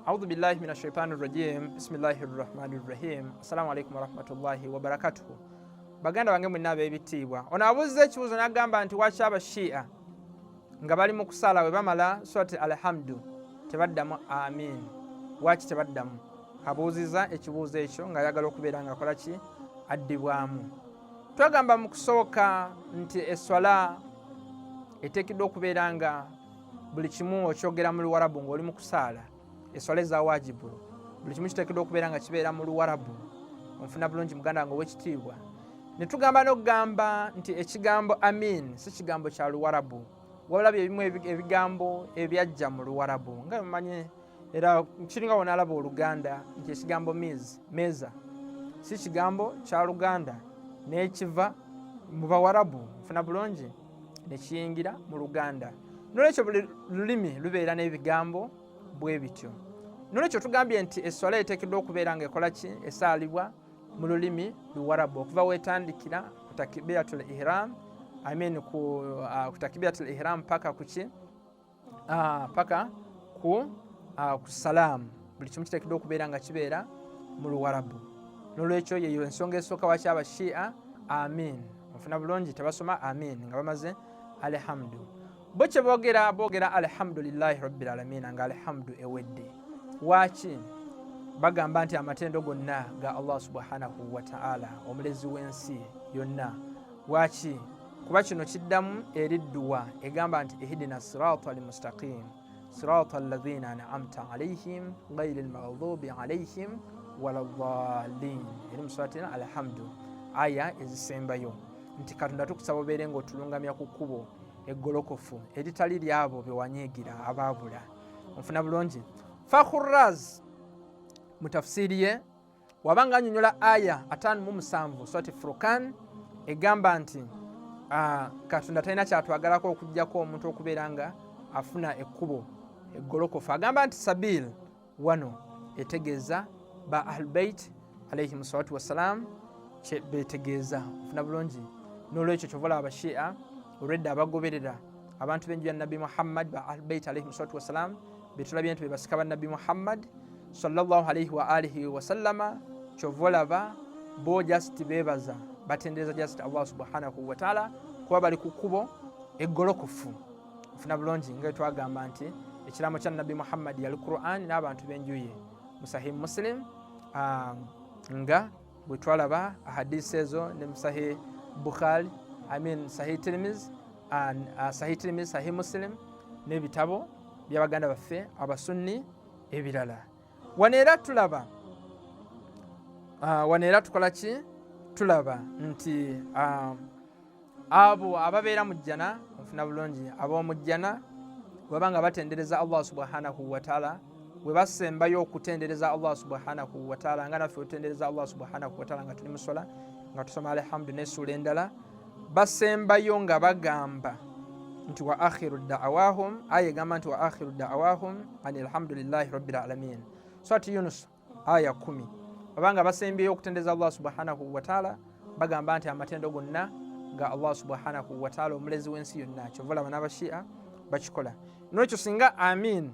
أعوذ بالله من الشيطان الرجيم بسم الله الرحمن الرحيم السلام عليكم ورحمة الله وبركاته. baganda bange mwenna ab'ebitiibwa, ono abuuza ekibuuzo n'agamba nti waki abashi'a nga bali mu kusala bwe bamala surati alhamdu tebaddamu amin, waki tebaddamu? Abuuziza ekibuuzo ekyo nga ayagala okubeera nga akola ki, addibwamu. Twagamba mu kusooka nti eswala eteekeddwa okubeera nga buli kimu okyogera mu luwarabu ng'oli mu kusaala. Eswala eza wajibu buli kimu kiteekeddwa okubeera nga kibeera mu luwarabu. Onfuna bulungi muganda wange ow'ekitiibwa. Ne tugamba n'okugamba nti ekigambo amin si kigambo kya luwarabu, wabula byebimu ebigambo ebyajja mu luwarabu nga mumanye, era kiringa wonaalaba oluganda nti ekigambo meza si kigambo kya luganda nekiva mu bawarabu, nfuna bulungi, nekiyingira mu luganda. Nolwekyo buli lulimi lubeera n'ebigambo bwe bityo. Nolwekyo tugambye nti eswala eteekeddwa okubeera nga ekola ki, esaalibwa mu lulimi luwarabu okuva weetandikira ku takbiratul ihram, ku takbiratul ihram paka kuki, paka ku salaamu. Buli kimu kiteekeddwa okubeera nga kibeera mu luwarabu. Nolwekyo yeyo ensonga esooka waki abashi'a amin. Ofuna bulungi, tebasoma amin nga bamaze alhamdu. Bo kye boogera alhamdulillahi rabbil alamin nga alhamdu ewedde. Waki? Bagamba nti amatendo gonna ga Allah subhanahu wa ta'ala, omulezi w'ensi yonna. Waki? Kuba kino kiddamu eri dduwa egamba nti ihdina sirata almustaqim sirata alladhina an'amta alayhim ghayril maghdubi alayhim waladdallin. Eri mu surati alhamdu aya ezisembayo nti Katonda tukusaba obeere ng'otulungamya ku kkubo eggolokofu eritali lyabo be wanyiigira abaabula. Onfuna bulungi. Fakhurraz mu tafsiri ye wabanga annyonnyola aya 57 surati Furqan egamba nti Katonda talina kyatwagalako okuggyako omuntu okubeera nga afuna ekkubo eggolokofu. Agamba nti sabil wano etegeeza ba ahlulbeit alayhim salatu wassalam kye beetegeeza. Ofuna bulungi. N'olwekyo kyovola abashi'a olwedda abagoberera abantu b'enju ya Nabbi Muhammad ba ahlulbeit alayhim salatu wassalam betulabye nti bebasika ba Nabbi Muhammad sallallahu alayhi wa alihi wa sallama, kyovolaba bo just bebaza batendereza just Allah subhanahu wa ta'ala kuba bali ku kkubo eggolokofu. Ofuna bulungi nga twagamba nti ekiramo kya Nabbi Muhammad yali Qur'an n'abantu b'enju ye mu Sahih Muslim, nga bwe twalaba ahadisi ezo ne mu Sahih Bukhari, Sahih Tirmizi, Sahih Muslim n'ebitabo by'abaganda baffe abasunni ebirala. Wano era tukola ki? Tulaba nti abo ababeera mu jjana, ofuna bulungi, ab'omu jjana bwabanga batendereza Allah subhanahu wa ta'ala, bwe basembayo okutendereza Allah subhanahu wa ta'ala nga naffe otendereza Allah subhanahu wa ta'ala nga tuli mu sola nga tusoma alhamdu n'essuula endala, basembayo nga bagamba nti wa akhiru da'awahum, aya egamba nti wa akhiru da'awahum anil hamdulillahi rabbil alamin. Surati Yunus aya 10. Babanga basembyeyo okutendereza Allah subhanahu wa ta'ala bagamba nti amatendo gonna ga Allah subhanahu wa ta'ala, omulezi w'ensi yonna. Kyovola n'abashi'a bakikola. Nolwekyo singa amin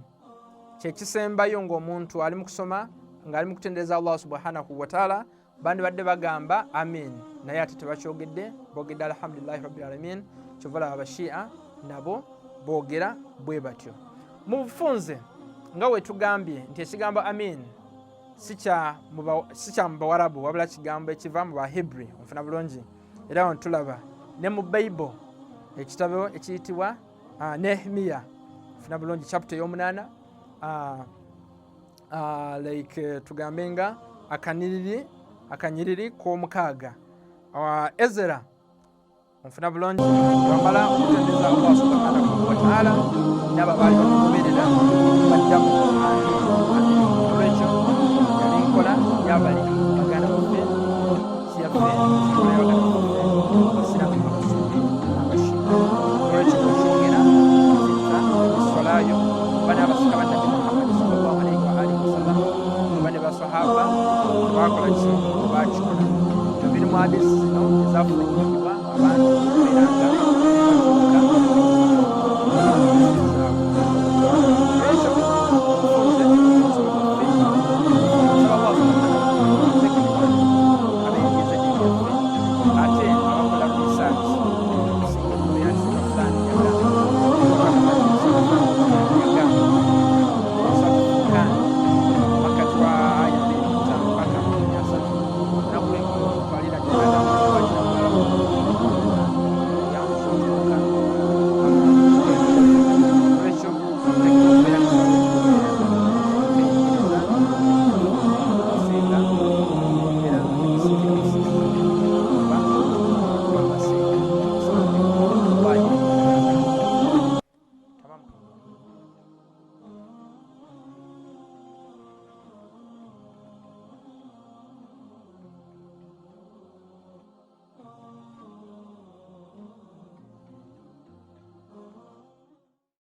kyekisembayo ng'omuntu ali mu kusoma nga ali mu kutendereza Allah subhanahu wa ta'ala, bandi badde bagamba amin naye ate tebakyogedde, boogedde alhamdulillahi rabbil alamin. Kyovola abashi'a nabo boogera bwe batyo. Mu bufunze nga we tugambye nti ekigambo amin si kya mu bawarabu wabula kigambo ekiva mu bahebri. Onfuna bulungi. Era wano tulaba ne mu Bayibuli ekitabo ekiyitibwa Nehemiya, ofuna bulungi, chapter y'omunana, like tugambe nga akanyiriri k'omukaaga. Ezra, onfuna bulungi, bamala okutendereza Allah subhanahu wa ta'ala n'abo baali bamugoberera baddamu olwekyo yali nkola yabali baganda baffe kiyaffe basiramu bakasubi abashi'a. Olwekyo okyogera zita eswalayo bane abasika ba Nabbi Muhammad sallallahu alayhi wa alihi wasallam bane basahaba bakola ki bakikola. Ebiri mu hadisi zino ezafunyiikibwa abantu okubeera nga